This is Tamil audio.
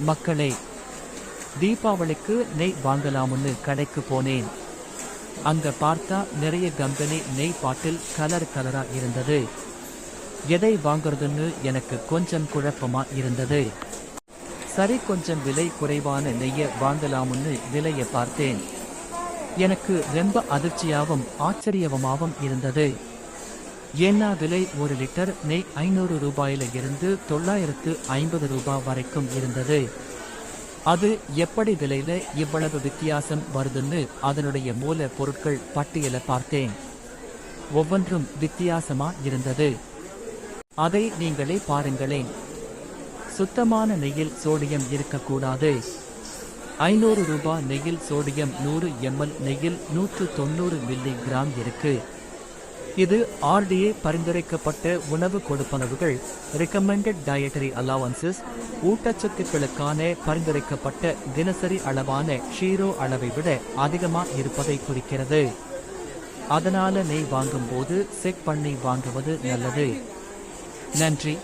மக்களே, தீபாவளிக்கு நெய் வாங்கலாம்னு கடைக்கு போனேன். அங்க பார்த்தா நிறைய கம்பெனி நெய் பாட்டில் கலரா இருந்தது. எதை வாங்குறதுன்னு எனக்கு கொஞ்சம் குழப்பமா இருந்தது. சரி, கொஞ்சம் விலை குறைவான நெய்யை வாங்கலாம்னு விலையை பார்த்தேன். எனக்கு ரொம்ப அதிர்ச்சியாகவும் ஆச்சரியமாகவும் இருந்தது. ஏன்னா விலை 1 லிட்டர் நெய் 500 ரூபாயில இருந்து 950 ரூபாய் வரைக்கும் இருந்தது. அது எப்படி விலையில இவ்வளவு வித்தியாசம் வருதுன்னு அதனுடைய மூல பொருட்கள் பட்டியலை பார்த்தேன். ஒவ்வொன்றும் வித்தியாசமா இருந்தது. அதை நீங்களே பாருங்களேன். சுத்தமான நெய்யில் சோடியம் இருக்கக்கூடாது. 500 ரூபாய் நெய்யில் சோடியம் 100 ml நெய்யில் 190 மில்லி கிராம் இருக்கு. இது RDA பரிந்துரைக்கப்பட்ட உணவு கொடுப்பனவுகள் ரெக்கமெண்டட் டயட்டரி அலவன்சஸ் ஊட்டச்சத்துக்களுக்கான பரிந்துரைக்கப்பட்ட தினசரி அளவான ஷீரோ அளவை விட அதிகமா இருப்பதை குறிக்கிறது. அதனால நெய் வாங்கும் போது செக் பண்ணி வாங்குவது நல்லது. நன்றி.